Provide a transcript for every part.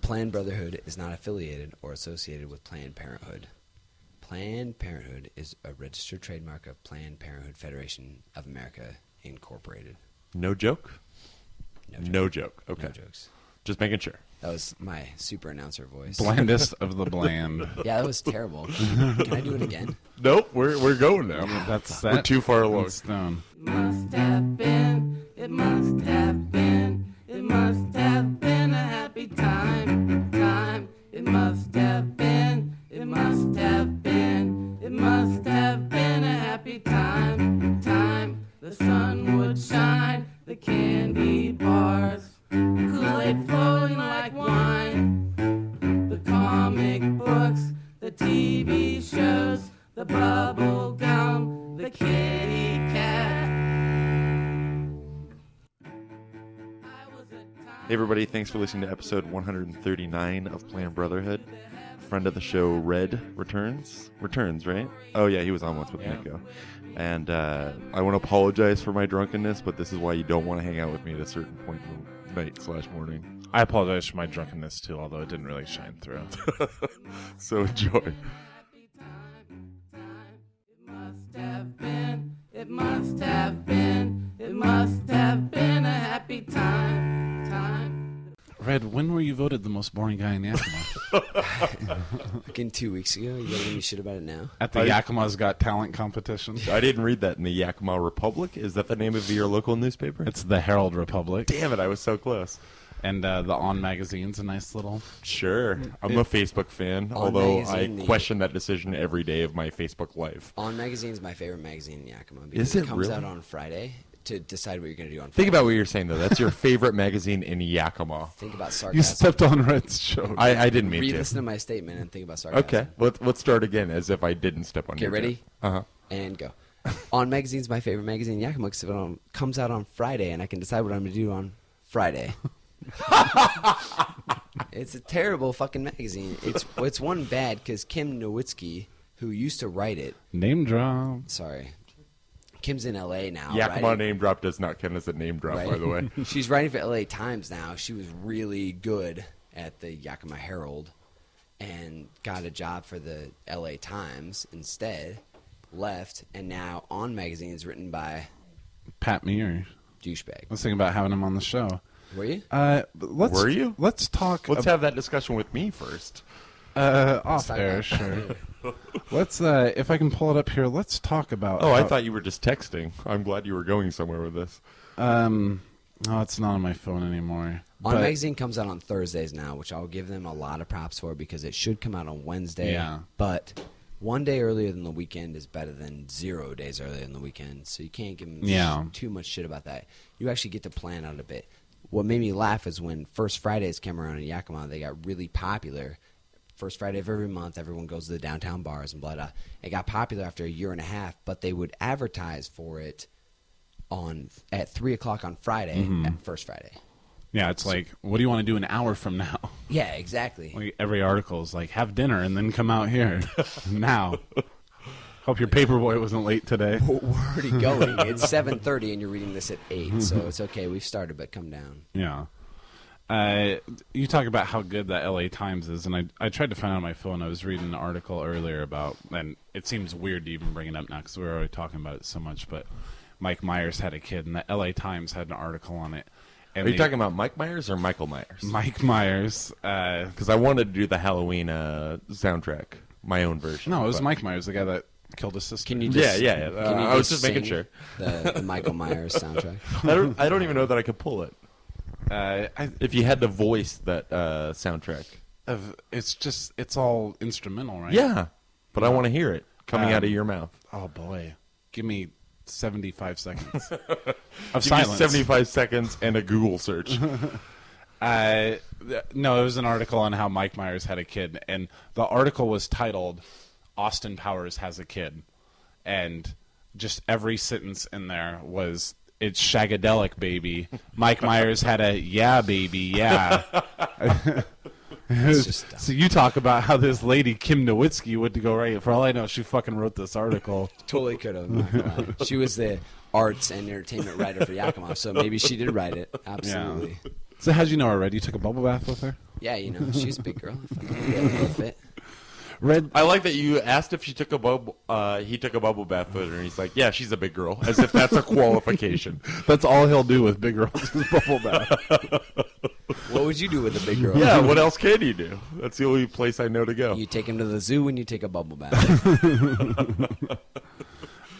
Planned Brotherhood is not affiliated or associated with Planned Parenthood. Planned Parenthood is a registered trademark of Planned Parenthood Federation of America, Incorporated. No joke? No joke. Okay. No jokes. Just making sure. That was my super announcer voice. Blandest of the bland. Yeah, that was terrible. Can I do it again? Nope, we're going now. That's We're too far along. Stone. Must have been, it must have been, it must have been a happy time. It must have been, it must have been, it must have been a happy time. The sun would shine, the candy bars, Kool-Aid flowing like wine, the comic books, the TV shows, the bubble gum, the kitty cat. Hey everybody, thanks for listening to episode 139 of Planned Brotherhood. Friend of the show, Red, returns, right? Oh yeah, he was on once with Nico. And I want to apologize for my drunkenness, but this is why you don't want to hang out with me at a certain point in the night/morning. I apologize for my drunkenness too, although it didn't really shine through. So enjoy. It must have been a happy time. Red, when were you voted the most boring guy in Yakima? Like in 2 weeks ago? You gotta give me shit about it now? At the Yakima's Got Talent competition? I didn't read that in the Yakima Republic. Is that the name of your local newspaper? It's the Herald Republic. Damn it, I was so close. And the On Magazine's a nice little... Sure. I'm a Facebook fan, although Magazine, I question that decision every day of my Facebook life. On Magazine is my favorite magazine in Yakima. Because Is it it comes really? out on Friday to decide what you're going to do on Friday. Think about what you're saying, though. That's your favorite magazine in Yakima. Think about sarcasm. You stepped on Red's show. I didn't mean to. Re-listen to my statement and think about sarcasm. Okay, let's start again as if I didn't step on Okay, your ready? toe. Uh-huh. And go. On Magazine's my favorite magazine in Yakima because it comes out on Friday and I can decide what I'm going to do on Friday. It's a terrible fucking magazine. It's one bad because Kim Nowitzki, who used to write it. Name drop. Sorry. Kim's in L.A. now. Yakima writing, name drop does not count as a name drop, right? by the way. She's writing for L.A. Times now. She was really good at the Yakima Herald and got a job for the L.A. Times instead, left, and now On Magazine is written by Pat Mears. douchebag. I was thinking about having him on the show. Were you? Were you? Let's talk. Let's have that discussion with me first. Off air, sure. Let's. If I can pull it up here, let's talk about. Oh, I thought you were just texting. I'm glad you were going somewhere with this. No, it's not on my phone anymore. On Magazine comes out on Thursdays now, which I'll give them a lot of props for because it should come out on Wednesday. Yeah. But one day earlier than the weekend is better than 0 days earlier than the weekend. So you can't give them too much shit about that. You actually get to plan out a bit. What made me laugh is when First Fridays came around in Yakima, they got really popular. First Friday of every month, everyone goes to the downtown bars and blah, blah. It got popular after a year and a half, but they would advertise for it at 3 o'clock on Friday, at First Friday. Yeah, it's like, what do you want to do an hour from now? Yeah, exactly. Like every article is like, have dinner and then come out here now. Hope your paperboy wasn't late today. We're already going. It's 7:30 and you're reading this at 8, so it's okay. We've started, but come down. Yeah. You talk about how good the LA Times is, and I tried to find it on my phone. I was reading an article earlier about, and it seems weird to even bring it up now because we're already talking about it so much, but Mike Myers had a kid, and the LA Times had an article on it. And Are you talking about Mike Myers or Michael Myers? Mike Myers. Because I wanted to do the Halloween soundtrack, my own version. No, it was Mike Myers, the guy that killed his sister. Can you just, Yeah. can you I was just making sing sure. The Michael Myers soundtrack. I don't even know that I could pull it. If you had to voice that soundtrack. It's all instrumental, right? Yeah, but I want to hear it coming out of your mouth. Oh, boy. Give me 75 seconds of Give silence. me 75 seconds and a Google search. No, it was an article on how Mike Myers had a kid, and the article was titled Austin Powers Has a Kid, and just every sentence in there was, it's shagadelic, baby. Mike Myers had a yeah, baby, yeah. So you talk about how this lady, Kim Nowitzki, would go right. For all I know, she fucking wrote this article. Totally could have. She was the arts and entertainment writer for Yakima, so maybe she did write it. Absolutely. Yeah. So how'd you know her, Red? You took a bubble bath with her? Yeah, you know, she's a big girl. Fucking fit. Red. I like that you asked if she took a bubble. He took a bubble bath with her, and he's like, "Yeah, she's a big girl," as if that's a qualification. That's all he'll do with big girls is bubble bath. What would you do with a big girl? Yeah, what else can you do? That's the only place I know to go. You take him to the zoo and you take a bubble bath.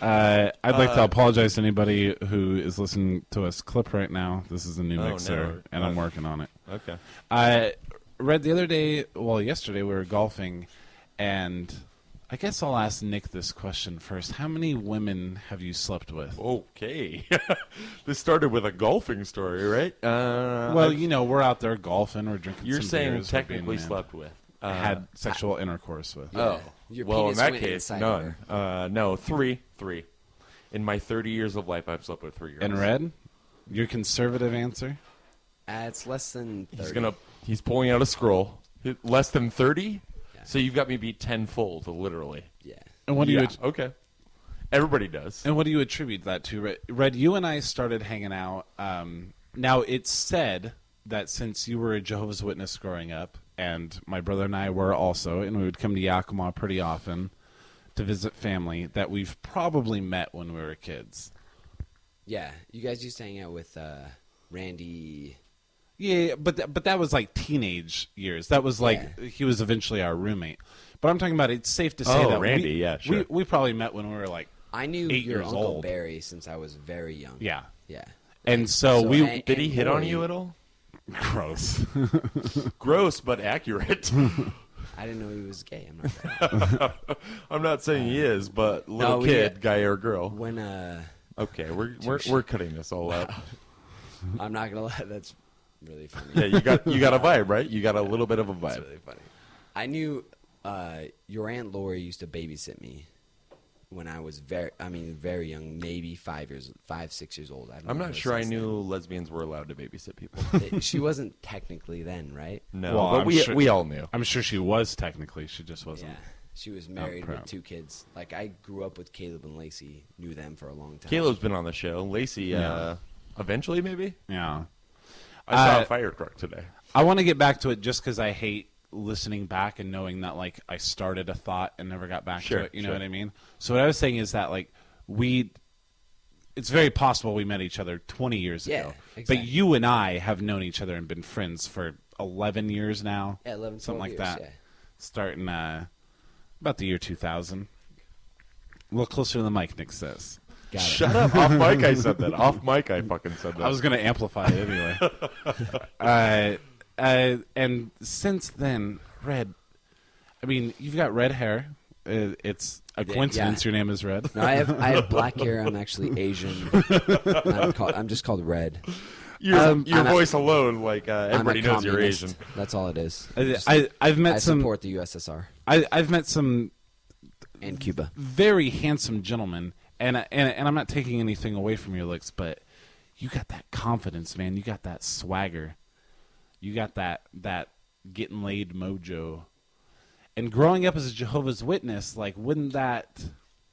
I'd like to apologize to anybody who is listening to us clip right now. This is a new mixer, and I'm working on it. Okay. I read the other day, yesterday we were golfing, and I guess I'll ask Nick this question first. How many women have you slept with? Okay. This started with a golfing story, right? Well, you know, we're out there golfing, we're drinking You're some saying beers, technically we're being slept with. had sexual intercourse with. Yeah. Your well, in penis that went case, inside none. her. No, three. In my 30 years of life, I've slept with 3 girls. And Red, your conservative answer? It's less than 30. He's pulling out a scroll. Less than 30? Yeah. So you've got me beat tenfold, literally. Yeah. And what do you Okay. Everybody does. And what do you attribute that to? Red, you and I started hanging out. Now, it's said that since you were a Jehovah's Witness growing up, and my brother and I were also, and we would come to Yakima pretty often to visit family, that we've probably met when we were kids. Yeah. You guys used to hang out with Randy. Yeah, but that was like teenage years. That was like he was eventually our roommate. But I'm talking about it's safe to say that Randy, yeah, sure. we probably met when we were like I knew 8 your years Uncle old. Barry since I was very young. Yeah. Yeah. And so Did he hit on Corey, you at all? gross. Gross, but accurate. I didn't know he was gay. I'm not. I'm not saying he is, but little No, kid, guy or girl. When Okay, we're cutting this all out. I'm not gonna lie, that's really funny. Yeah, you got a vibe, right? You got a little bit of a That's vibe. really funny. I knew your Aunt Lori used to babysit me when I was very young, maybe 6 years old. I'm not sure I knew lesbians were allowed to babysit people. She wasn't technically then, right? No, Well, but I'm we sure- we all knew. I'm sure she was technically. She just wasn't. Yeah. She was married proud. with 2 kids. Like, I grew up with Caleb and Lacey, knew them for a long time. Caleb's been on the show. Lacey, Yeah. eventually maybe. Yeah. I saw a fire truck today. I want to get back to it just because I hate listening back and knowing that like I started a thought and never got back Sure, to it. You know sure. what I mean? So what I was saying is that like it's very possible we met each other 20 years Yeah, ago. exactly. But you and I have known each other and been friends for 11 years now. Yeah, 11, something 12 like years, that. yeah. Starting about the year 2000. A little closer to the mic, Nick says. Got it. Shut up. Off mic, I said that. Off mic, I fucking said that. I was going to amplify it anyway. And since then, Red, I mean, you've got red hair. It's a coincidence yeah. your name is Red. No, I have black hair. I'm actually Asian. I'm just called Red. Your I'm voice alone, like everybody I'm a knows you're communist. Asian. That's all it is. I've met I some. support the USSR I've met some and Cuba. very handsome gentlemen, and I'm not taking anything away from your looks, but you got that confidence, man. You got that swagger. You got that getting laid mojo. And growing up as a Jehovah's Witness, like,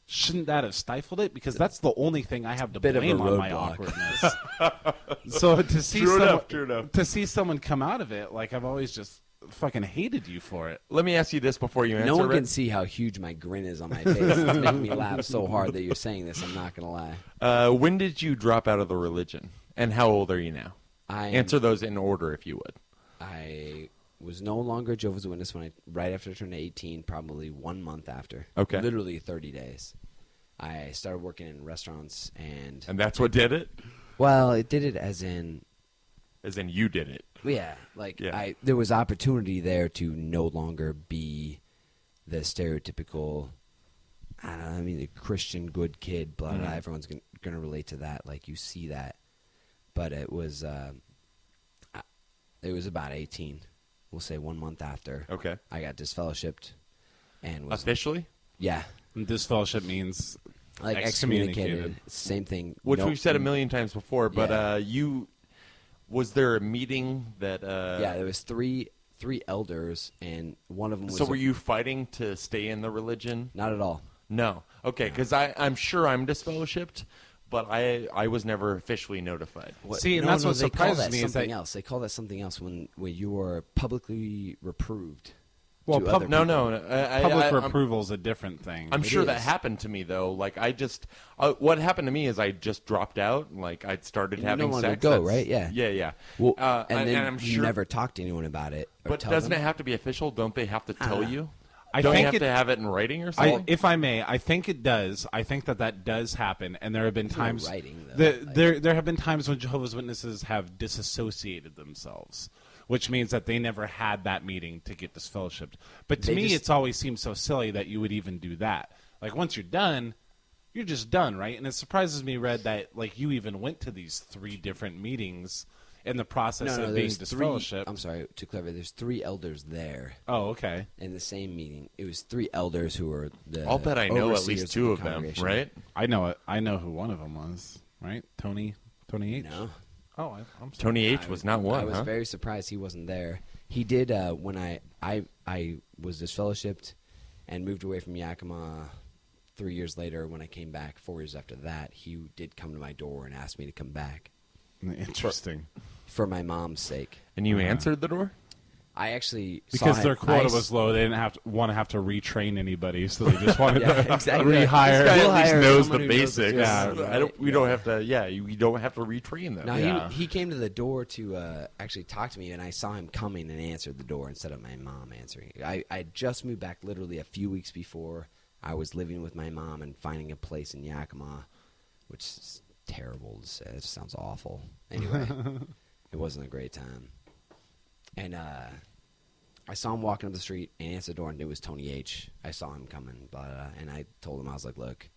shouldn't that have stifled it? Because that's the only thing I have to Bit of a blame on my roadblock. awkwardness. So to see True enough. to see someone come out of it, like I've always just fucking hated you for it. Let me ask you this before you answer. No one Red. can see how huge my grin is on my face. It's making me laugh so hard that you're saying this. I'm not gonna lie. When did you drop out of the religion, and how old are you now? Answer those in order, if you would. I was no longer a Jehovah's Witness right after I turned 18, probably 1 month after. Okay. Literally 30 days. I started working in restaurants and that's what did it? well, it did it as in You did it. yeah, there was opportunity there to no longer be the stereotypical the Christian good kid, blah blah. Everyone's going to relate to that, like you see that. But it was about 18. We'll say 1 month after. Okay. I got disfellowshipped and was Officially? yeah, Disfellowship means like excommunicated. Same thing. Which Nope. we've said a million times before, but Yeah. was there a meeting that Yeah, there was three elders, and one of them was. So were you fighting to stay in the religion? Not at all. No. Okay, because I'm sure I'm disfellowshipped, but I was never officially notified. See, and that's what they call surprises that me is something that else. They call that something else when you are publicly reproved. Well, to other No, people. no. public approval is a different thing. I'm sure that is. happened to me though. Like I just, what happened to me is I just dropped out. Like I started And you having don't want to sex. go, That's- right? Yeah. yeah. Well, And then I'm you sure. never talk to anyone about it. Or But tell doesn't them. it have to be official? Don't they have to tell you? I Don't think you have it- to have it in writing or something? if I may, I think it does. I think that does happen, and there have been no times. writing, though. There have been times when Jehovah's Witnesses have disassociated themselves, which means that they never had that meeting to get disfellowshipped. But to They me, just- it's always seemed so silly that you would even do that. Like once you're done, you're just done, right? And it surprises me, Red, that like you even went to these 3 different meetings in the process No, of being there's disfellowshipped. I'm sorry, to clarify. There's 3 elders there Oh, okay. in the same meeting. It was 3 elders who were the. I'll bet I know at overseers least 2 the of them, congregation. right? I know it. I know who one of them was, right? Tony H. No. Oh, I'm sorry. Tony H was not one. I was huh? very surprised he wasn't there. He did when I was disfellowshipped and moved away from Yakima 3 years later. When I came back 4 years after that, he did come to my door and asked me to come back Interesting. for my mom's sake. And you answered the door? I actually Because saw their him- quota I- was low, they didn't want to have to retrain anybody, so they just wanted Yeah, to exactly. rehire. This guy We'll at least hire knows someone the who knows the basics. job, I right? don't, we don't have to. Yeah, you don't have to retrain them. No, Yeah. he came to the door to actually talk to me, and I saw him coming and answered the door instead of my mom answering. I just moved back literally a few weeks before. I was living with my mom and finding a place in Yakima, which is terrible to say. It sounds awful. Anyway, it wasn't a great time. And I saw him walking up the street and answered the door, and it was Tony H. I saw him coming, and I told him, I was like, look,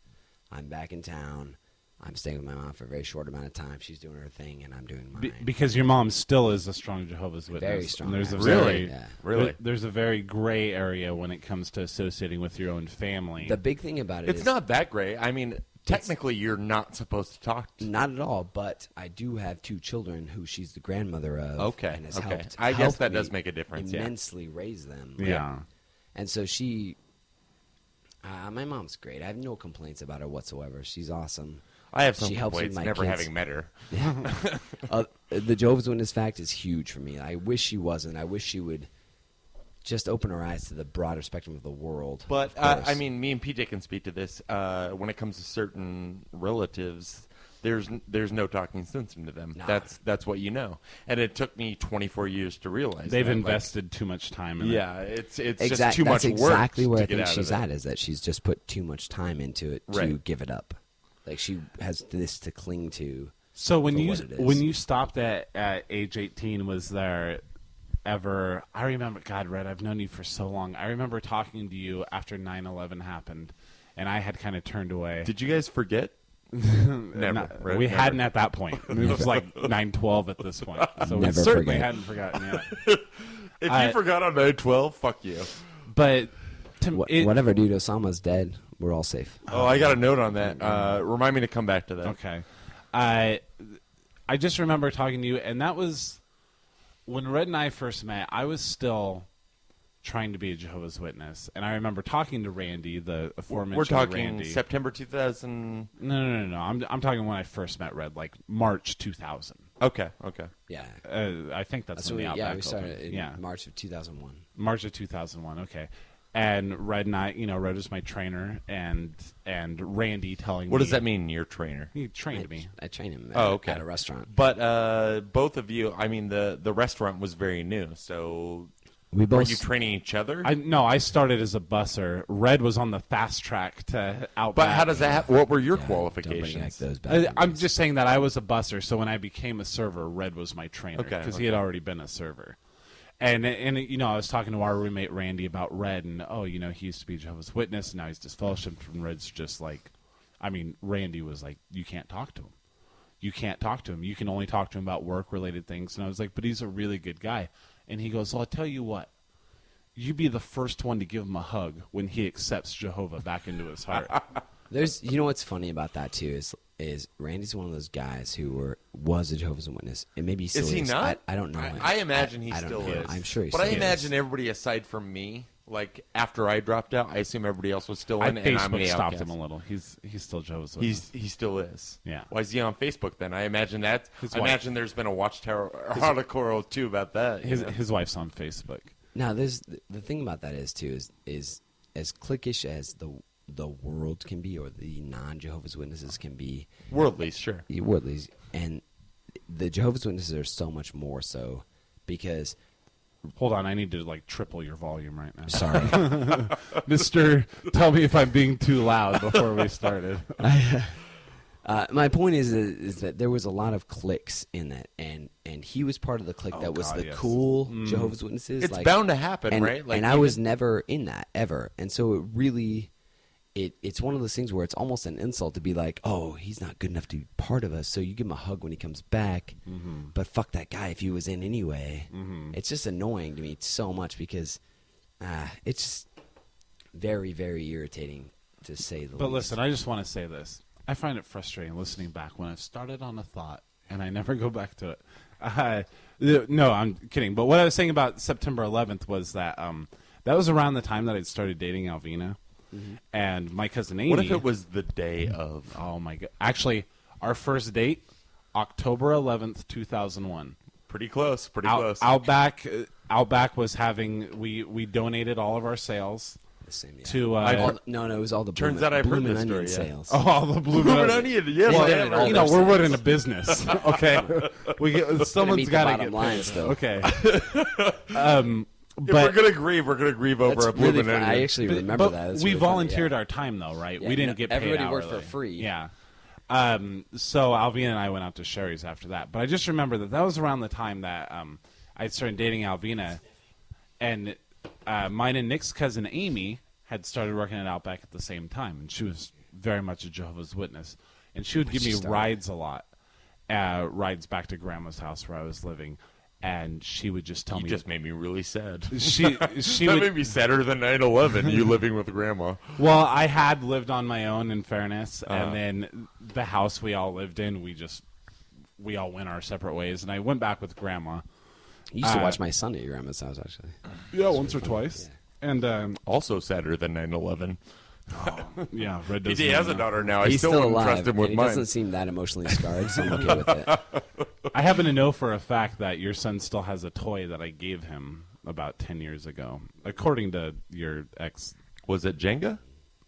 I'm back in town. I'm staying with my mom for a very short amount of time. She's doing her thing, and I'm doing mine. Because your mom still is a strong Jehovah's Witness. Very strong. And there's a Really? very, Yeah. Really? There's a very gray area when it comes to associating with your own family. The big thing about it It's is not that great. I mean, technically, you're not supposed to talk to. not at all, but I do have 2 children who she's the grandmother of. Okay, and has okay. helped. I guess helped that me does make a difference, yeah. Immensely raise them. yeah. And so she, my mom's great. I have no complaints about her whatsoever. She's awesome. I have some She helps with complaints my never kids. having met her. The Jehovah's Witness fact is huge for me. I wish she wasn't. I wish she would just open her eyes to the broader spectrum of the world. But of course. I mean, me and PJ can speak to this. When it comes to certain relatives, there's no talking sense into them. Nah. That's what you know. And it took me 24 years to realize They've that. Like, invested too much time in it. yeah, it's just Exact- too that's much exactly work where to I get think out she's of it. at, is that she's just put too much time into it to Right. give it up. Like she has this to cling to. So when for you what it is. when you stopped at age 18, was there ever? I remember, God, Red, I've known you for so long. I remember talking to you after 9/11 happened, and I had kind of turned away. Did you guys forget? Never. right? We Never. hadn't at that point. It was like 9/12 at this point, so we Never certainly forget. hadn't forgotten yet. If I- you forgot on 9/12, fuck you. But to, Whatever, dude. Osama's dead. We're all safe. Oh, I got a note on that. Remind me to come back to that. Okay. I just remember talking to you, and that was when Red and I first met. I was still trying to be a Jehovah's Witness, and I remember talking to Randy, the aforementioned We're talking Randy. September 2000. No. I'm talking when I first met Red, like March 2000. Okay. Yeah. I think that's So when the we Outback started opened. in Yeah, March of 2001. March of 2001. Okay. And Red and I, Red was my trainer, and Randy telling me. What does that mean, your trainer? He trained me. I trained him Okay. at a restaurant. But both of you, I mean, the restaurant was very new, so We were both you training each other? I started as a busser. Red was on the fast track to Outback. But how does that? What were your Don't bring back qualifications? those bad I'm memories. just saying that I was a busser, so when I became a server, Red was my trainer Okay, because he had already been a server. And I was talking to our roommate Randy about Red, and he used to be Jehovah's Witness, and now he's disfellowshipped. And Red's just like, Randy was like, you can't talk to him. You can't talk to him. You can only talk to him about work-related things. And I was like, but he's a really good guy. And he goes, well, I'll tell you what. You be the first one to give him a hug when he accepts Jehovah back into his heart. What's funny about that too is Randy's one of those guys who was a Jehovah's Witness, and maybe he still Is he not? I don't know. I imagine he I don't still know. is. I'm sure he But still I is. imagine everybody aside from me Like after I dropped out, I assume everybody else was still in, and I'm Facebook the stopped outcast. him a little. He's still Jehovah's Witness. He still is. Yeah. Why is he on Facebook then? I imagine that. His I wife. imagine there's been a Watchtower article or two about that. His wife's on Facebook. Now, there's the thing about that is too is as cliquish as the world can be, or the non-Jehovah's Witnesses can be, Worldly, sure. worldlies, and the Jehovah's Witnesses are so much more so because. Hold on, I need to like triple your volume right now. Sorry. Mister, tell me if I'm being too loud before we started. My point is that there was a lot of cliques in that, and he was part of the clique that was God, the yes. cool Jehovah's Witnesses. It's bound to happen, and, right? Like, and I even- was never in that ever, and so it really, it's one of those things where it's almost an insult to be like, oh, he's not good enough to be part of us, so you give him a hug when he comes back, but fuck that guy if he was in anyway. It's just annoying to me so much because it's just very, very irritating to say the But least. listen, I just want to say this. I find it frustrating listening back when I've started on a thought and I never go back to it. No, I'm kidding. But what I was saying about September 11th was that that was around the time that I'd started dating Alvina. And my cousin Amy. What if it was the day of? Oh, my God. Actually, our first date, October 11th, 2001. Pretty close. Pretty close. Outback was having, we donated all of our sales The same, yeah. to. No, it was all the Turns Bloomin'- out I've heard Bloomin' this Onion story, yeah. sales. all the blue Bloomin' Onion, yes, Well, I have heard you know, those we're things. running a business, okay? Someone's meet the got to bottom get line paid. still. Okay. If we're gonna grieve, we're gonna grieve over That's a really Bloomin' fun. Onion. I actually remember that. That's we really funny, volunteered yeah. our time, though, right? Yeah, we didn't no, get paid everybody worked hourly. for free. Yeah. So Alvina and I went out to Sherry's after that. But I just remember that was around the time that I started dating Alvina. And mine and Nick's cousin Amy had started working at Outback at the same time. And she was very much a Jehovah's Witness. And she would give she me started? rides a lot. Rides back to Grandma's house where I was living. And she would just tell You me. just made me really sad. she That would, made me sadder than 9/11. You living with Grandma. Well, I had lived on my own, in fairness, Uh-huh. and then the house we all lived in, we all went our separate ways, and I went back with Grandma. You used to watch my son at your grandma's house, actually. Yeah, once or twice. And Also sadder than 9/11. yeah, Red doesn't He has even a know. daughter now. I He's still still wouldn't alive. trust him with and he mine. doesn't seem that emotionally scarred, so I'm okay with it. I happen to know for a fact that your son still has a toy that I gave him about 10 years ago, according to your ex. Was it Jenga?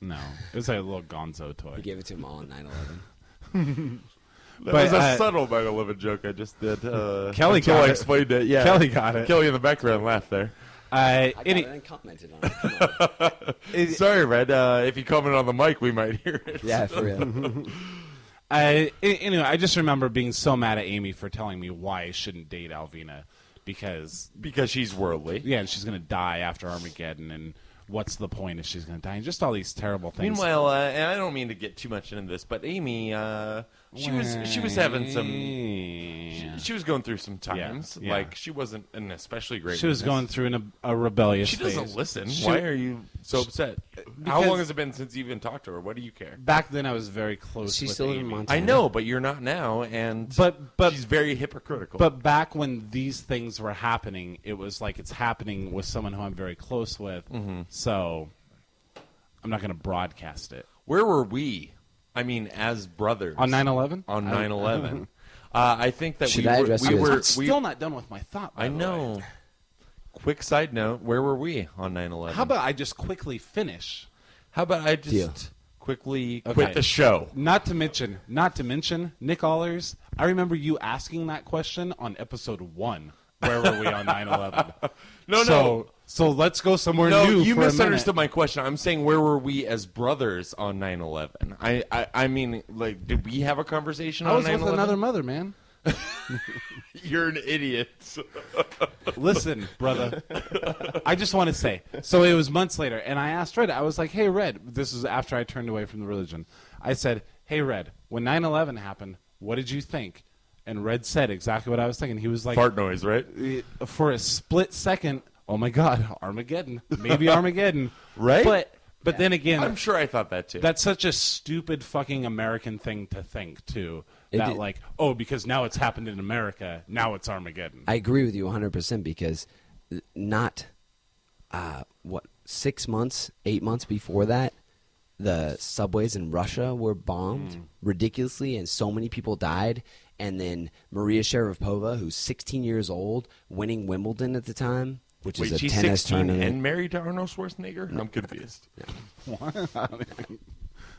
No, it was a little Gonzo toy. We gave it to him all on 9/11. That But, was a subtle 9/11 joke I just did. Kelly until got I it. explained it. Yeah, Kelly got it. Kelly in the background laughed there. I got it and commented on it. Come on. Sorry, Red. If you comment on the mic, we might hear it. Yeah, for real. Anyway, I just remember being so mad at Amy for telling me why I shouldn't date Alvina because She's worldly. yeah, and she's gonna die after Armageddon, and what's the point if she's gonna die? And just all these terrible things. Meanwhile, and I don't mean to get too much into this, but Amy, she was having some. She was going through some times. Yeah. Like she wasn't an especially great. She was witness. going through a rebellious She phase. doesn't listen. She- Why are you so upset? How because- long has it been since you even talked to her? What do you care? Back then, I was very close. She's with still in Amy. Montana. I know, but you're not now, and But she's very hypocritical. But back when these things were happening, it was like it's happening with someone who I'm very close with. Mm-hmm. So I'm not going to broadcast it. where were we? I mean, as brothers On 9/11? On 9/11, I think that Should I address we you as- were. I'm still not done with my thought. by I the way. know. Quick side note: where were we on 9/11? How about I just quickly finish? How about I just Deal. quickly Okay. quit the show? Not to mention, Nick Allers. I remember you asking that question on episode 1. Where were we on 9/11? No. So let's go somewhere No, new. you for a misunderstood minute. my question. I'm saying where were we as brothers on 9/11? I mean, like, did we have a conversation I on was 9/11? with another mother, man. You're an idiot. Listen, brother. I just want to say. So it was months later, and I asked Red. I was like, "Hey, Red." This is after I turned away from the religion. I said, "Hey, Red. When 9/11 happened, what did you think?" And Red said exactly what I was thinking. He was like, Fart noise, right? for a split second, "Oh my God, Armageddon. Maybe Armageddon." Right? But then again, I'm sure I thought that too. that's such a stupid fucking American thing to think too. It That did- like, oh, because now it's happened in America, now it's Armageddon. I agree with you 100% because not what 6 months, 8 months before that, the subways in Russia were bombed ridiculously, and so many people died. And then Maria Sharapova, who's 16 years old, winning Wimbledon at the time, which is a she's tennis 16 tournament. and married to Arnold Schwarzenegger? I'm confused.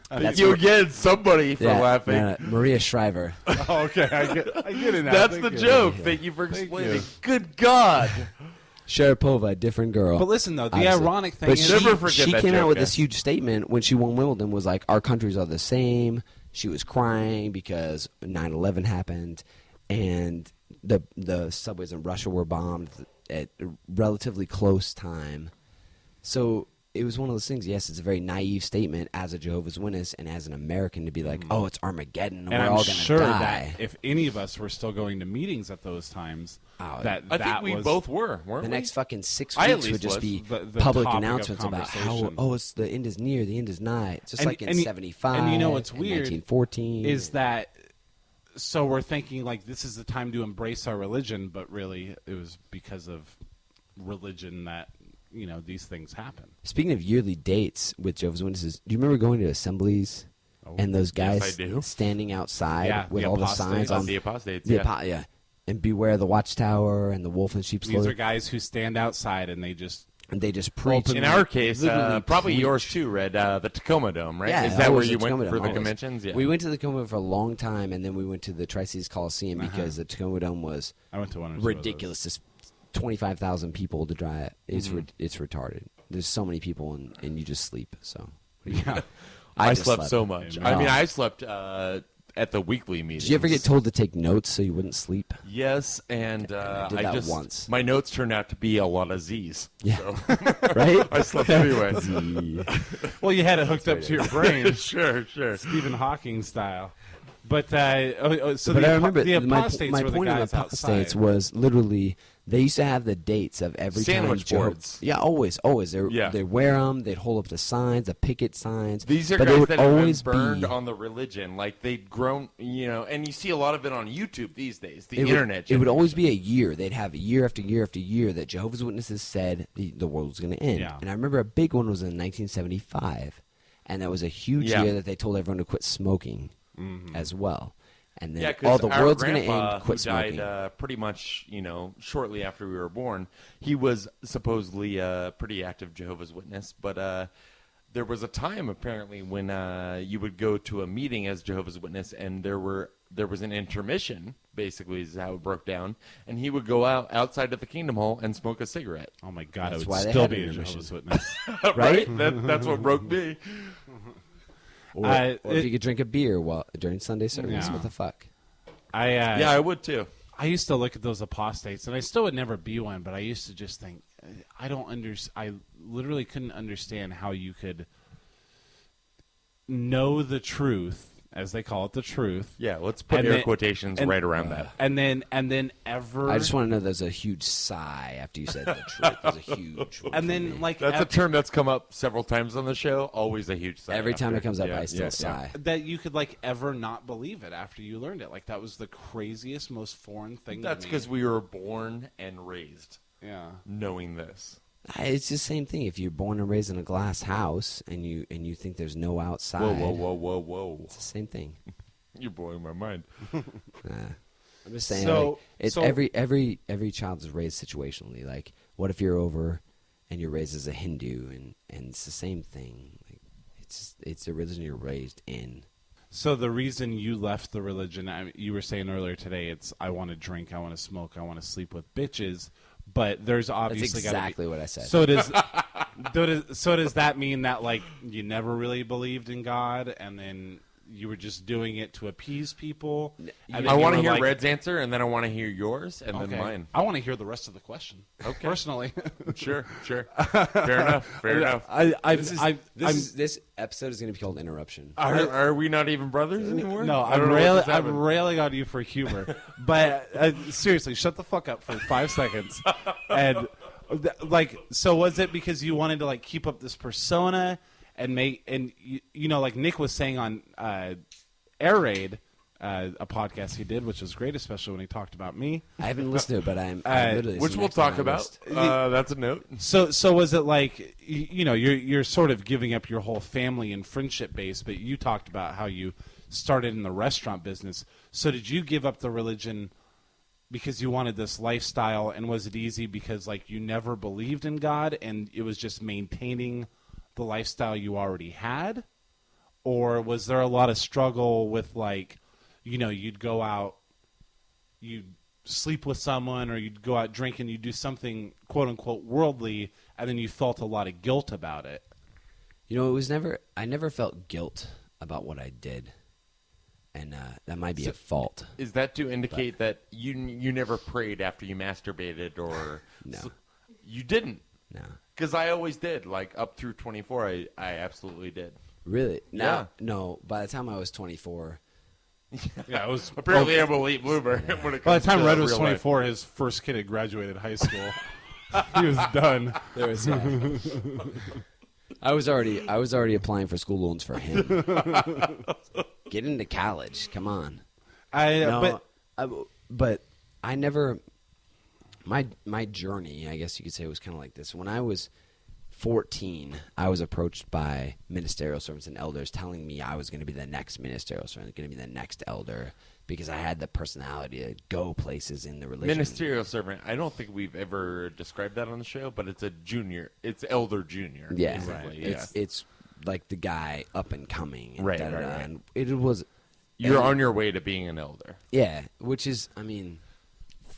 That's You get somebody for laughing. no, Maria Shriver. Oh, okay, I get it now. That's Thank the you. joke. Thank you for explaining. Good God. Sharapova, a different girl. But listen, though, the Obviously. ironic thing But is... Never forget she that came joke, out with guys. this huge statement when she won Wimbledon, was like, our countries are the same. She was crying because 9/11 happened, and the subways in Russia were bombed at a relatively close time. So it was one of those things. Yes, it's a very naive statement as a Jehovah's Witness and as an American to be like, oh, it's Armageddon, and And we're I'm all going to sure die. that if any of us were still going to meetings at those times, Oh, that I think we was both were, weren't The we? next fucking 6 I at weeks least would just was. be The public topic of announcements about how, conversation. it's the end is near, the end is nigh. It's just And- like in and you- 75 and you know what's and weird 1914. is that so we're thinking like this is the time to embrace our religion, but really it was because of religion that these things happen. Speaking of yearly dates with Jehovah's Witnesses, do you remember going to assemblies and those guys I do. standing outside Yeah, with the all the apostates. signs on the apostates, the yeah. yeah, and beware the watchtower and the wolf in sheep's These clothing, are guys who stand outside and they just and they just preach. In our case, literally probably preach. yours too, Red. The Tacoma Dome, right? Yeah, Is that where always you the went Tacoma for Dome, the always. conventions? Yeah. We went to the Tacoma for a long time, and then we went to the Tri-Cities Coliseum because the Tacoma Dome was I went to one or two of ridiculous. It's 25,000 people to drive. It's it's retarded. There's so many people, and you just sleep. So Yeah. I just slept so much. Amen. I mean, I slept at the weekly meetings. Did you ever get told to take notes so you wouldn't sleep? Yes, and I did that just once. My notes turned out to be a lot of Z's. Yeah. So Right? I slept anyway. Well, you had it hooked up to your brain, sure. Stephen Hawking style. But so But I remember the my apostates my were the point of guys the outside. apostates was literally they used to have the dates of every Sandwich time boards. Yeah, always. Yeah. They wear them. They'd hold up the signs, the picket signs. These are but it guys would that have been always burned be, on the religion. Like they'd grown, and you see a lot of it on YouTube these days. The it would- internet. It would always be a year. They'd have year after year after year that Jehovah's Witnesses said the world was going to end. Yeah. And I remember a big one was in 1975, and that was a huge Yeah. year that they told everyone to quit smoking as well. And then Yeah, all because the our world's going to grandpa, end. Quit who died smoking. pretty much, shortly after we were born, he was supposedly a pretty active Jehovah's Witness. But there was a time apparently when you would go to a meeting as Jehovah's Witness, and there was an intermission. Basically, is how it broke down, and he would go outside of the Kingdom Hall and smoke a cigarette. Oh my God, That's I why would they still had be a intermission. Jehovah's Witness. Right? That's what broke me. Or if you could drink a beer during Sunday service, Yeah. what the fuck? Yeah, I would too. I used to look at those apostates, and I still would never be one, but I used to just think, I literally couldn't understand how you could know the truth, as they call it, the truth. Yeah, let's put And air then- quotations and- right around that. And then ever. I just want to know there's a huge sigh after you said the truth. There's a huge one and for then me. like That's a term that's come up several times on the show. Always a huge sigh. Every time after. it comes up, Yeah, I still yeah, sigh. that you could like ever not believe it after you learned it. Like that was the craziest, most foreign thing. That's to me. because we were born and raised yeah. knowing this. It's the same thing. If you're born and raised in a glass house and you think there's no outside, Whoa. it's the same thing. You're blowing my mind. I'm just saying. So- like, it's so- every child is raised situationally. Like, what if you're over and you're raised as a Hindu and it's the same thing. Like, it's the religion you're raised in. So the reason you left the religion, you were saying earlier today, it's I want to drink, I want to smoke, I want to sleep with bitches. But there's That's obviously exactly gotta be, what I said. So does that mean that like you never really believed in God, and then you were just doing it to appease people? And then I you want to were hear like, Red's answer, and then I want to hear yours, and then mine. I want to hear the rest of the question. Okay. Personally, Sure. Fair enough. Fair enough. This episode is going to be called Interruption. Are we not even brothers anymore? No, I don't know what just I'm happened. railing on you for humor, but seriously, shut the fuck up for 5 seconds. And so was it because you wanted to like keep up this persona and like Nick was saying on Air Raid, a podcast he did, which was great, especially when he talked about me. I haven't listened to it, but I'm literally Which it's we'll next on talk my about. list. That's a note. So was it like you're sort of giving up your whole family and friendship base, but you talked about how you started in the restaurant business. So did you give up the religion because you wanted this lifestyle, and was it easy because like you never believed in God and it was just maintaining the lifestyle you already had? Or was there a lot of struggle with like, you'd go out, you'd sleep with someone, or you'd go out drinking, you'd do something quote unquote worldly, and then you felt a lot of guilt about it? I never felt guilt about what I did. And that might be a fault. Is that to indicate that you never prayed after you masturbated, or No. You didn't? No. Because I always did. Like up through 24, I absolutely did. Really? Yeah. No. By the time I was 24, Yeah, it was Apparently, I'm a late bloomer. When it by comes the time to Red was real life. 24, his first kid had graduated high school. He was done. there was. I was already applying for school loans for him. Get into college. Come on. But I never. My journey, I guess you could say, was kind of like this. When I was 14, I was approached by ministerial servants and elders telling me I was going to be the next ministerial servant, going to be the next elder, because I had the personality to go places in the religion. Ministerial servant. I don't think we've ever described that on the show, but it's a junior. It's elder junior. Yeah, basically. it's like the guy up and coming. And Right, da-da-da, right. And it was. You're on your way to being an elder. Yeah, which is,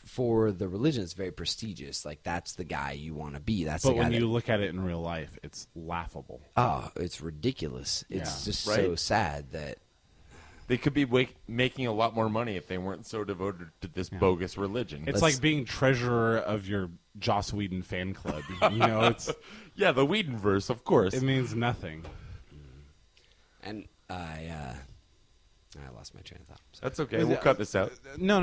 for the religion, it's very prestigious. Like, that's the guy you want to be. That's But the guy when that, you look at it in real life, it's laughable. oh, it's ridiculous. It's Yeah. just Right. so sad that. They could be making a lot more money if they weren't so devoted to this bogus religion. It's like being treasurer of your Joss Whedon fan club. It's yeah, the Whedonverse, of course. it means nothing. And I lost my train of thought. So. That's okay. We'll cut this out. No.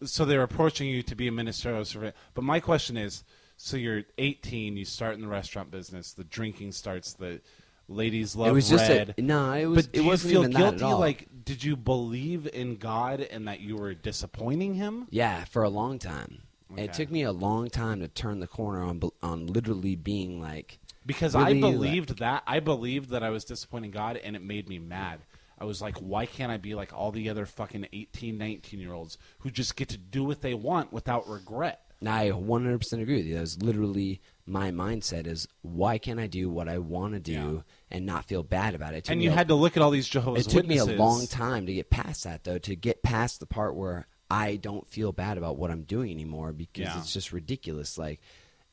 So they're approaching you to be a ministerial servant. But my question is, so you're 18, you start in the restaurant business, the drinking starts, the ladies love It was just red. But do it you wasn't feel even guilty? that at all. Like, did you believe in God and that you were disappointing Him? Yeah, for a long time. Okay. It took me a long time to turn the corner on literally being like. Because really, I believed that. I believed that I was disappointing God, and it made me mad. I was like, why can't I be like all the other fucking 18, 19-year-olds who just get to do what they want without regret? I 100% agree with you. That's literally my mindset is, why can't I do what I want to do and not feel bad about it? And you had to look at all these Jehovah's It took me Witnesses. a long time to get past that, though, to get past the part where I don't feel bad about what I'm doing anymore, because it's just ridiculous. Like,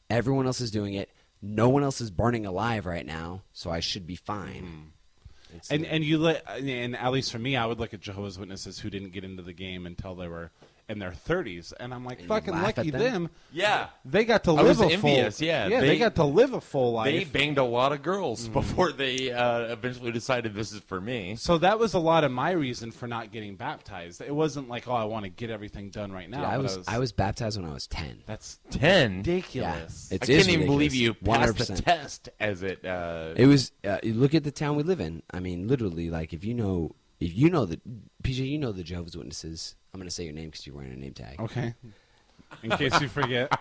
everyone else is doing it. No one else is burning alive right now, so I should be fine. And at least for me, I would look at Jehovah's Witnesses who didn't get into the game until they were in their 30s, and I'm like, And you fucking laugh lucky at them? them. Yeah. They got to I live was a envious, full. yeah. They got to live a full life. They banged a lot of girls before they eventually decided this is for me. So that was a lot of my reason for not getting baptized. It wasn't like, oh, I want to get everything done right now. Dude, I was baptized when I was 10. That's 10. ridiculous. Yeah. I It can't is even believe you ridiculous. passed the 100%. test as it. It was. You look at the town we live in. I mean, literally, like if you know the PJ, you know the Jehovah's Witnesses. I'm going to say your name because you're wearing a name tag. Okay. In case you forget.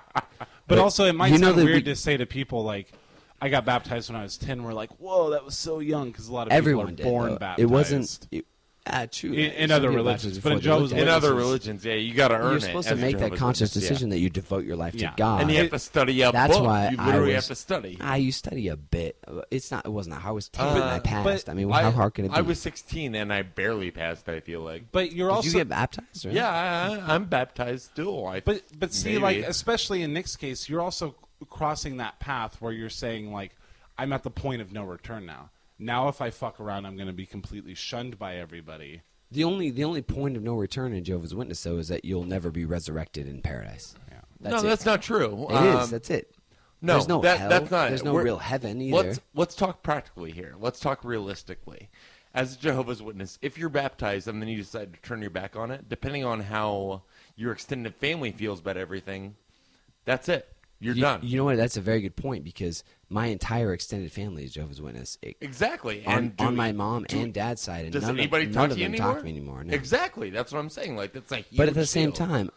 But also, it might you know sound that weird we- to say to people like, I got baptized when I was 10. We're like, whoa, that was so young, because a lot of Everyone people are born did. Though. baptized. It wasn't. True. In Some other people religions, baptized but in before they Jehovah's looked at in it. other religions, yeah, you got to earn You're it. supposed as to a make that Jehovah's conscious Witness, decision that you devote your life Yeah. to God. And you have to study a That's book. why you I literally was- have to study. You study a bit. It wasn't how I was 10 and I passed. but I mean, how hard can it be? I was 16 and I barely passed, I feel like. But you're Did also you get baptized? Right? Yeah, I'm baptized still. But see, maybe. like, especially in Nick's case, you're also crossing that path where you're saying, like, I'm at the point of no return now. Now, if I fuck around, I'm going to be completely shunned by everybody. The only point of no return in Jehovah's Witness, though, is that you'll never be resurrected in paradise. Yeah. That's not true. It is. That's it. No, There's no hell. that's not. There's no real heaven either. Let's talk practically here. Let's talk realistically. As a Jehovah's Witness, if you're baptized and then you decide to turn your back on it, depending on how your extended family feels about everything, that's it. You're done. You know what? That's a very good point, because my entire extended family is Jehovah's Witness. Exactly. On my mom and dad's side, and Does none anybody of, talk none to of you them anymore? talk to me anymore. No. Exactly. That's what I'm saying. Like, that's like. But at the same time,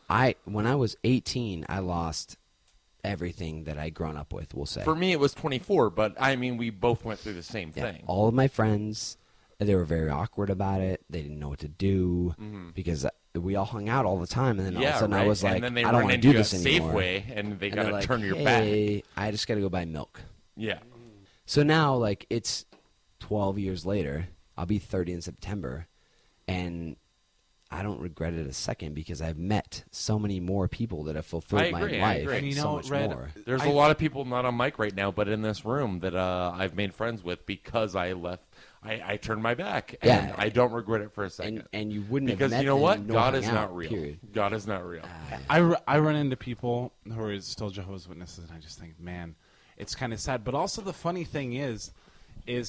when I was 18, I lost everything that I'd grown up with, we'll say. For me, it was 24, but I mean, we both went through the same thing. All of my friends, they were very awkward about it. They didn't know what to do because we all hung out all the time. And then all of a sudden I was like, and then they I don't run want to into do this a anymore. Safeway, and they got they're to like, turn your hey, back. I just got to go buy milk. Yeah. So now, like, it's 12 years later. I'll be 30 in September. And I don't regret it a second because I've met so many more people that have fulfilled my I life. agree. And you so know, much Red, more. There's a lot of people not on mic right now, but in this room that I've made friends with because I left. I turned my back, and Yeah. I don't regret it for a second. And you wouldn't because have met you know them what? nor God hung is out, not real. period. God is not real. I run into people who are still Jehovah's Witnesses, and I just think, man, it's kind of sad. But also the funny thing is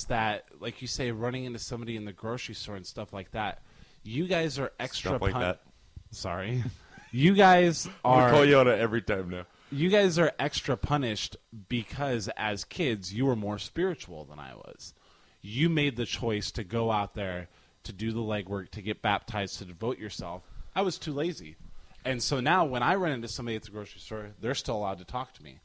that, like you say, running into somebody in the grocery store and stuff like that, you guys are extra Stuff like that. Sorry. You guys I'll are... call you on it every time now. You guys are extra punished because as kids you were more spiritual than I was. You made the choice to go out there to do the legwork, to get baptized, to devote yourself. I was too lazy. And so now when I run into somebody at the grocery store, they're still allowed to talk to me.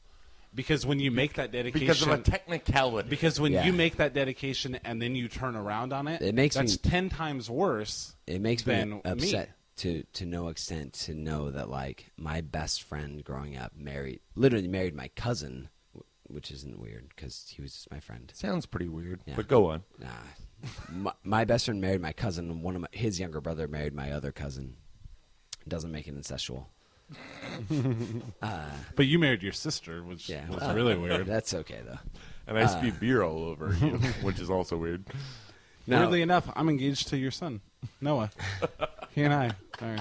Because when you make that dedication... Because of a technicality. Because when Yeah. you make that dedication and then you turn around on it, makes that's me- 10 times worse It makes than me upset to no extent to know that, like, my best friend growing up literally married my cousin, which isn't weird because he was just my friend. Sounds pretty weird, Yeah. but go on. Nah. my best friend married my cousin, and his younger brother married my other cousin. Doesn't make it incestual. But you married your sister, which Yeah, was well, really weird. That's okay though. And I spew beer all over you, which is also weird. No. Weirdly enough, I'm engaged to your son, Noah. He and I are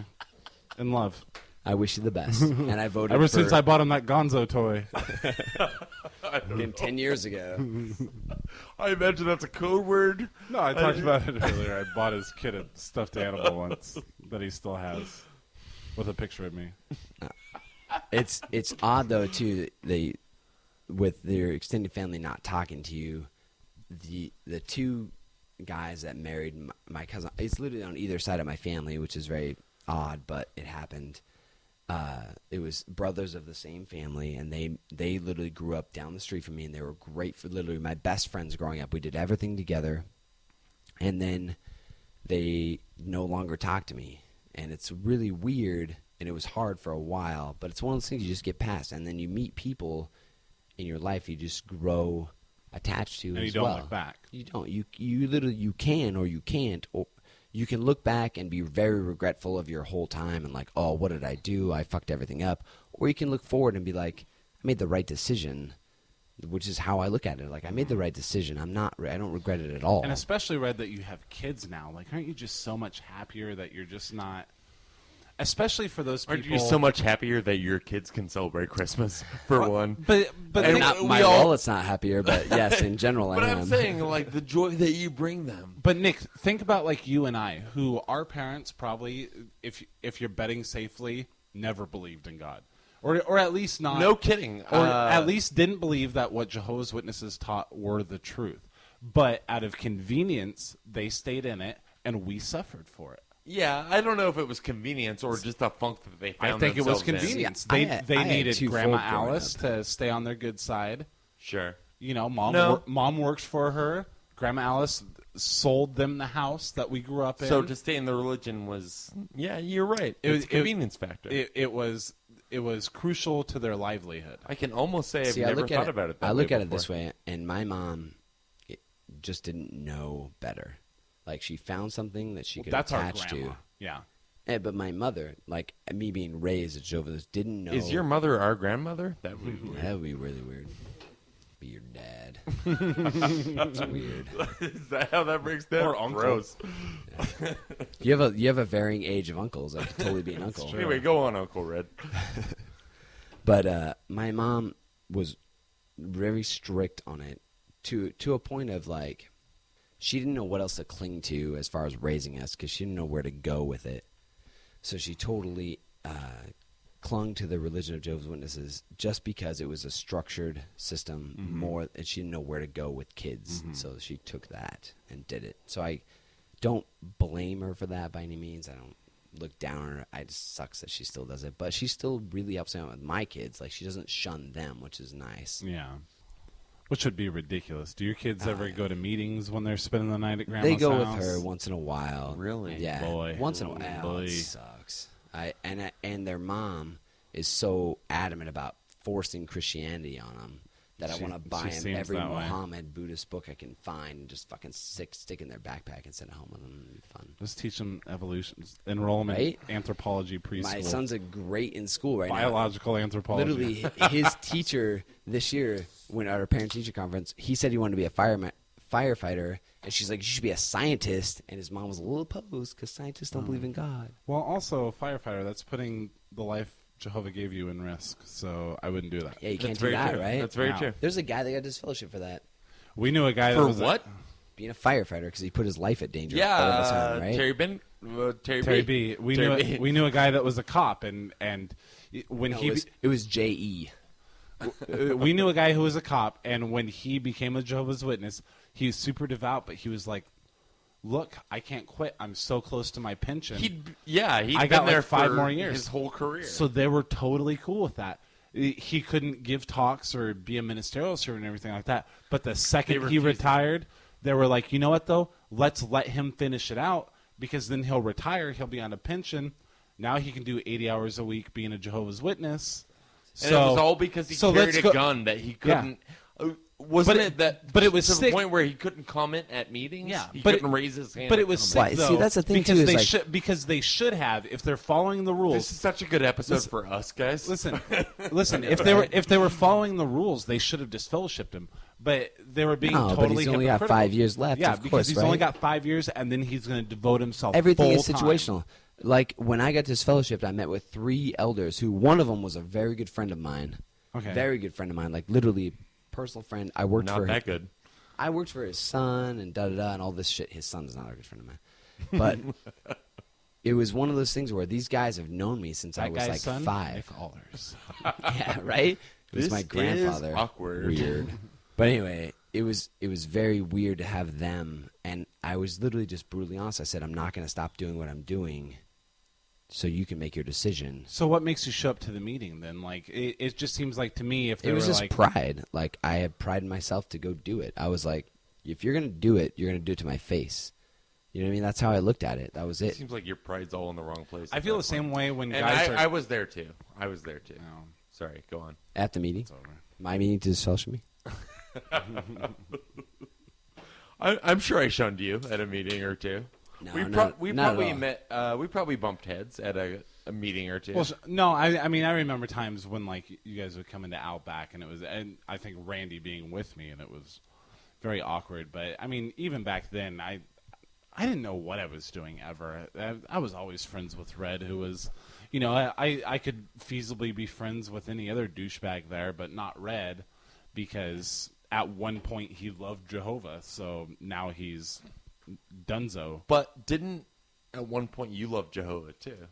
in love. I wish you the best, and I voted Ever for, since I bought him that Gonzo toy. 10 years ago. I imagine that's a code word. No, I talked about it earlier. I bought his kid a stuffed animal once that he still has with a picture of me. It's odd though too that with their extended family not talking to you, the two guys that married my cousin, it's literally on either side of my family, which is very odd, but it happened. It was brothers of the same family, and they literally grew up down the street from me, and they were great for literally my best friends growing up. We did everything together, and then they no longer talk to me, and it's really weird, and it was hard for a while, but it's one of those things you just get past, and then you meet people in your life you just grow attached to And as you don't well. look back. You don't. You literally you can or you can't, or you can look back and be very regretful of your whole time and like, oh, what did I do? I fucked everything up. Or you can look forward and be like, I made the right decision, which is how I look at it. Like, I made the right decision. I don't regret it at all. And especially, Red, that you have kids now. Like, aren't you just so much happier that you're just not... Especially for those people... Aren't you so much happier that your kids can celebrate Christmas, for one? But And think- not, my wallet's not happier, but yes, in general, But I am. I'm saying, like, the joy that you bring them. But Nick, think about like you and I, who our parents probably, if you're betting safely, never believed in God, or at least not. No kidding. Or at least didn't believe that what Jehovah's Witnesses taught were the truth. But out of convenience, they stayed in it, and we suffered for it. Yeah, I don't know if it was convenience or just a funk that they found I think it was themselves in. convenience. I They had needed twofold Grandma growing Alice up. to stay on their good side. Sure. You know, mom No. mom works for her. Grandma Alice sold them the house that we grew up in. So to stay in the religion was, yeah, you're right. It It's was- a convenience factor. It was crucial to their livelihood. I can almost say I've See, I never look at thought about it that I way look at it before. this way, and my mom just didn't know better. Like, she found something that she could That's our attach grandma. to. Yeah. But my mother, like me being raised at Jehovah's, didn't know. Is your mother our grandmother? That would be weird. That would be really weird. Be your dad. It's weird. Is that how that breaks down? Or uncle. Gross. You have a varying age of uncles. I could totally be an uncle. Anyway, go on, Uncle Red. But my mom was very strict on it to a point of like she didn't know what else to cling to as far as raising us because she didn't know where to go with it. So she totally clung to the religion of Jehovah's Witnesses just because it was a structured system more, and she didn't know where to go with kids. So she took that and did it. So I don't blame her for that by any means. I don't look down on her. It just sucks that she still does it, but she still really helps me out with my kids. Like she doesn't shun them, which is nice. Yeah. Which would be ridiculous. Do your kids ever go to meetings when they're spending the night at grandma's They go house? with her once in a while. Really? Yeah. Boy. Once in a while. Boy. It sucks. And their mom is so adamant about forcing Christianity on them that I want to buy she them seems every that way. Muhammad Buddhist book I can find and just fucking stick in their backpack and send it home with them. It'd be fun. Just teach them evolution, enrollment, Right? anthropology preschool. My son's a great in school right now. biological anthropology. Literally, his teacher this year, when at our parent-teacher conference, he said he wanted to be a firefighter, and she's like, you should be a scientist. And his mom was a little opposed because scientists don't believe in God. Well, also a firefighter. That's putting the life Jehovah gave you in risk. So I wouldn't do that. Yeah, you can't That's do very that, true. right? That's very No. true. There's a guy that got disfellowship for that. We knew a guy that For was what? Being a firefighter because he put his life at danger Yeah, all the time, right? Terry B. We knew a guy that was a cop, and when No, he it was J.E. we knew a guy who was a cop, and when he became a Jehovah's Witness, he was super devout, but he was like, look, I can't quit. I'm so close to my pension. He'd I been got there like 5 for more years. his whole career. So they were totally cool with that. He couldn't give talks or be a ministerial servant and everything like that. But the second he refused it. retired, they were like, you know what, though? Let's let him finish it out because then he'll retire. He'll be on a pension. Now he can do 80 hours a week being a Jehovah's Witness. And it was all because he carried a gun that he couldn't. Wasn't But it that? but it was to sick. the point where he couldn't comment at meetings. Yeah, he but couldn't raise his hand. But to it was comment. sick, Why? though. See, that's the thing, because too, is they like- because they should have, if they're following the rules. This is such a good episode for us, guys. Listen. If they were following the rules, they should have disfellowshipped him. But they were being No, but totally he's only got hypocritical. 5 years left, Yeah, of because course, he's right? only got 5 years, and then he's going to devote himself. Everything is full-time. situational. Like when I got disfellowshipped, I met with 3 elders who one of them was a very good friend of mine. Okay. Very good friend of mine, like literally personal friend. I worked Not for that good. I worked for his son and da-da-da and all this shit. His son's not a good friend of mine. But it was one of those things where these guys have known me since I That was guy's like son, 5. Nick Allers. Yeah, right? It was This my grandfather. is awkward. Weird. But anyway, it was very weird to have them. And I was literally just brutally honest. I said, I'm not going to stop doing what I'm doing so you can make your decision. So what makes you show up to the meeting then? Like it just seems like to me if they It was were just like pride. Like I had pride in myself to go do it. I was like, if you're gonna do it, you're gonna do it to my face. You know what I mean? That's how I looked at it. That was It it. seems like your pride's all in the wrong place. I at feel that the same point. way when And guys I are was there too. No, Sorry, go on. At the meeting, it's over. my meeting to disfellowship me. I'm sure I shunned you at a meeting or two. No, we not at probably all. met. We probably bumped heads at a meeting or two. Well, no, I mean I remember times when like you guys would come into Outback and it was, and I think Randy being with me and it was very awkward. But I mean even back then I didn't know what I was doing ever. I was always friends with Red, who was, you know, I could feasibly be friends with any other douchebag there, but not Red, because at one point he loved Jehovah, so now he's Dunzo. But didn't at one point you love Jehovah too?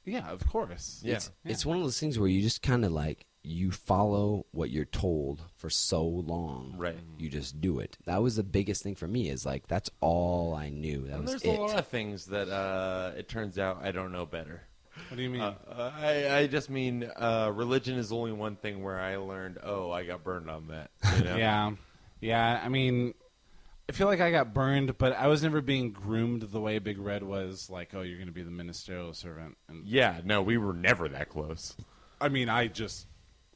Yeah, of course. Yeah. It's one of those things where you just kind of like you follow what you're told for so long. Right. You just do it. That was the biggest thing for me. Is like that's all I knew. That And was there's it. a lot of things that it turns out I don't know better. What do you mean? I just mean religion is only one thing where I learned. Oh, I got burned on that. You know? Yeah. I mean, I feel like I got burned, but I was never being groomed the way Big Red was. Like, oh, you're going to be the ministerial servant. And Yeah. No, we were never that close. I mean, I just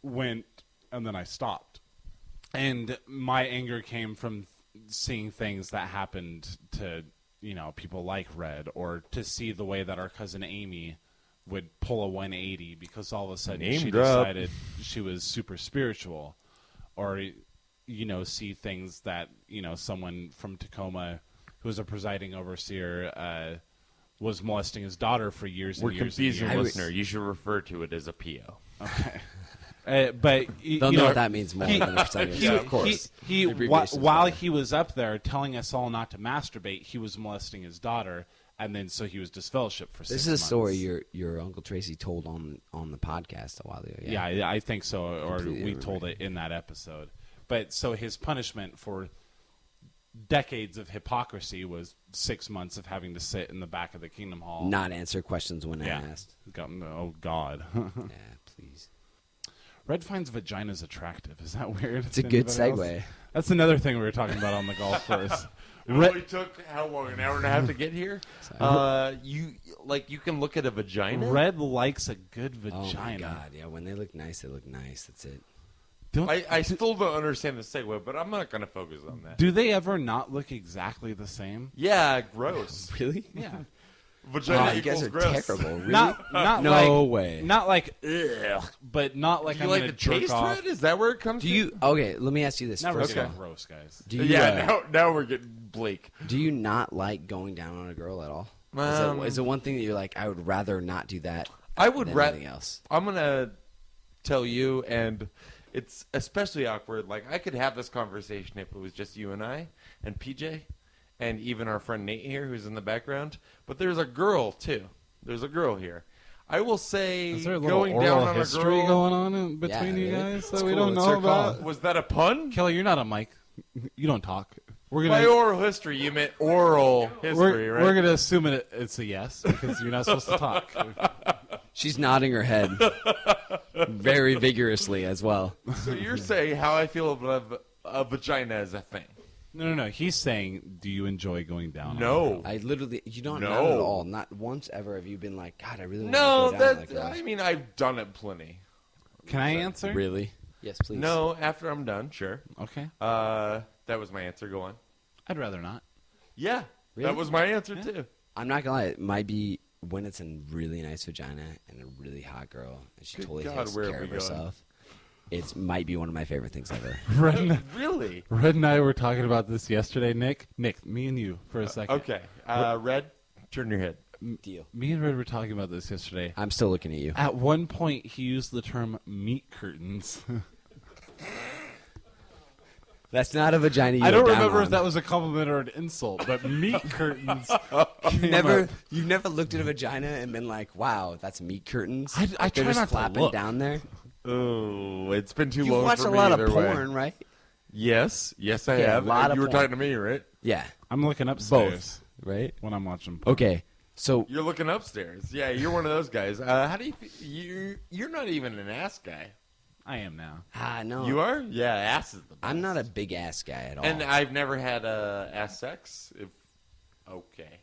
went and then I stopped, and my anger came from seeing things that happened to people like Red, or to see the way that our cousin Amy would pull a 180 because all of a sudden Name she drop. decided she was super spiritual, or see things that someone from Tacoma who was a presiding overseer was molesting his daughter for years and We're years. confusing and years. listener. You should refer to it as a PO. Okay. But They'll know what that means more than a percentage. he, Of course. he The abbreviation's while better. he was up there telling us all not to masturbate, he was molesting his daughter, and then so he was disfellowshipped for 6 This is months. a story your Uncle Tracy told on the podcast a while ago. Yeah, I think so, or Completely we told remember. it in that episode. But so his punishment for decades of hypocrisy was 6 months of having to sit in the back of the Kingdom Hall. Not answer questions when Yeah. asked. Oh, God. Yeah, please. Red finds vaginas attractive. Is that weird? It's a good segue. That's another thing we were talking about on the golf course. It only took how long? An hour and a half to get here. You can look at a vagina. Red likes a good Oh vagina. my god, yeah. When they look nice, they look nice. That's it. I still don't understand the segue, but I'm not going to focus on that. Do they ever not look exactly the same? Yeah, gross. Really? Yeah. Vagina Oh, you guys equals are gross. terrible. Really? Not No like, way. Not like ugh, but not like Do you I'm like gonna the jerk taste off. red? Is that where it comes Do from? you? Okay, let me ask you this. Now we're First getting of all, gross, guys. do you? Yeah, now we're getting Blake. Do you not like going down on a girl at all? Is it one thing that you're like, I would rather not do that? I would than rather. anything else. I'm gonna tell you, and it's especially awkward. Like I could have this conversation if it was just you and I and PJ, and even our friend Nate here, who's in the background. But there's a girl too. There's a girl here. I will say, Is there a little going oral down on a history girl. going on in between you really? guys that It's we cool. don't It's know your about? call. Was that a pun? Kelly, you're not a mic. You don't talk. We're By gonna oral history, you meant oral history, right? we're gonna assume it's a yes because you're not supposed to talk. She's nodding her head very vigorously as well. So you're saying how I feel about a vagina as a thing? No. He's saying, do you enjoy going down? on No. I literally, you don't No. not at all. Not once ever have you been like, God, I really want No, to go down that like I mean I've done it plenty. Can I answer? Really? Yes, please. No, after I'm done, sure. Okay. That was my answer. Go on. I'd rather not. Yeah, Really? that was my answer too. I'm not gonna lie. It might be when it's a really nice vagina and a really hot girl, and she Good totally God, takes where care have of we gone? herself. It might be one of my favorite things ever. Really? Red and I were talking about this yesterday. Nick, me and you for a second. Okay. Red, turn your head. Deal. Me and Red were talking about this yesterday. I'm still looking at you. At one point, he used the term meat curtains. That's not a vagina. You I don't go down remember on. if that was a compliment or an insult, but meat curtains. You've never looked at a vagina and been like, "Wow, that's meat curtains." I They're try just not to flapping look. down there. Oh, it's been too You long watch for a me lot either of way. porn, right? Yes, I Yeah, a have. lot of You were porn. talking to me, right? Yeah, I'm looking upstairs right. when I'm watching porn. Okay, so You're looking upstairs. Yeah, you're one of those guys. How do you're not even an ass guy. I am now. no, You are? Yeah, ass is the best. I'm not a big ass guy at all. And I've never had ass sex. Okay.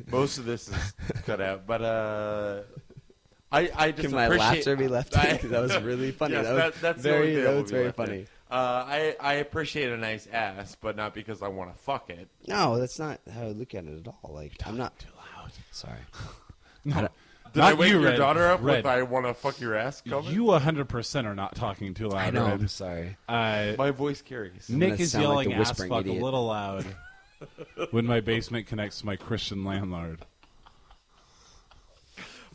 Most of this is cut out, but I just Can my appreciate. laughter be left in? 'Cause that was really funny. Yes, that was that's the only very, thing that will was be very left funny. in. I appreciate a nice ass, but not because I want to fuck it. No, that's not how I look at it at all. Like, I'm not too loud. sorry. No, Did I not wake you, your Red. daughter up Red. with "I want to fuck your ass"? Comment? You 100% are not talking too loud. I know. Red. I'm sorry. My voice carries. Nick gonna is sound like yelling the ass whispering fuck idiot. a little loud when my basement connects to my Christian landlord.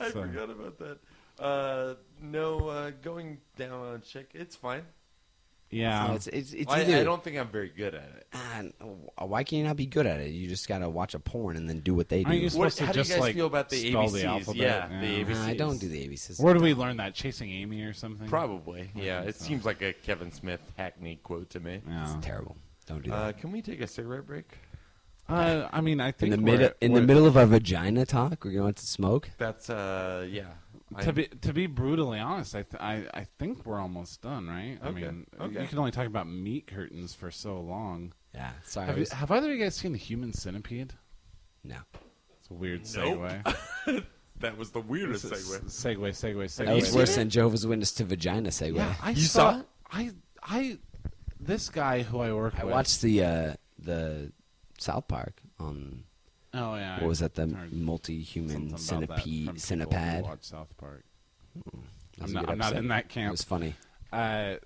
I So- forgot about that. No, going down on a chick, it's fine. Yeah. No, it's I either. don't think I'm very good at it. Why can you not be good at it? You just gotta watch a porn and then do what they do. Aren't you supposed to How do you just guys like feel about the spell ABCs? the alphabet? Yeah, the ABCs. I don't do the ABCs. Where do we learn that? Chasing Amy or something? Probably. Yeah, it so. seems like a Kevin Smith hackney quote to me. Yeah. It's terrible. Don't do that. Can we take a cigarette break? I mean, I in think the middle of a vagina talk, we're going to smoke. That's yeah. To be brutally honest, I think we're almost done, right? I Okay, mean, okay. you can only talk about meat curtains for so long. Yeah. Sorry. Have either of you guys seen the Human Centipede? No. It's a weird Nope. segue. That was the weirdest segue. segue. That was seen worse it? than Jehovah's Witness to vagina segue. Yeah, I You saw. saw This guy who I work I with. watched the South Park on Oh yeah. what was that? The heard multi-human something about that centipede from people who centipad. watch South Park. That was I'm a not. good I'm not episode. in that It camp. was funny. Not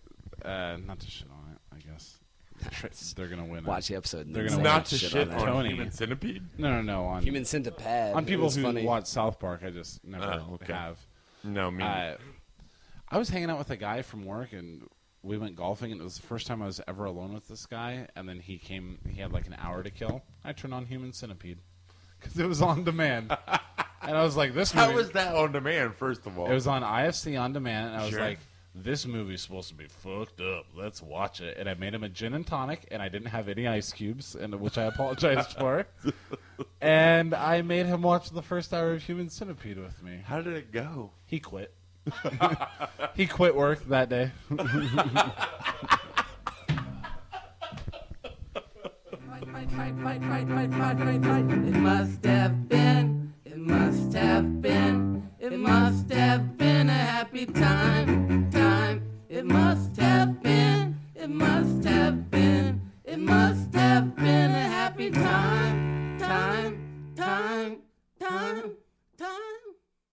to shit on it. I guess they're gonna win. Watch the episode. And They're then gonna say Not to shit that. on Tony. Human Centipede. No. On Human centipede. on It people was who funny. watch South Park, I just never Oh, okay. have. No, me. I was hanging out with a guy from work, and we went golfing, and it was the first time I was ever alone with this guy. And then he came. He had like an hour to kill. I turned on Human Centipede because it was on demand, and I was like, "This How movie." is that on demand? First of all, It was on IFC on demand, and I was Sure. like, this movie's supposed to be fucked up. Let's watch it. And I made him a gin and tonic, and I didn't have any ice cubes, and which I apologized for. And I made him watch the first hour of Human Centipede with me. How did it go? He quit. He quit work that day. It must have been, it must have been, it must have been a happy time, time. It must have been, it must have been, it must have been a happy time, time, time, time, time.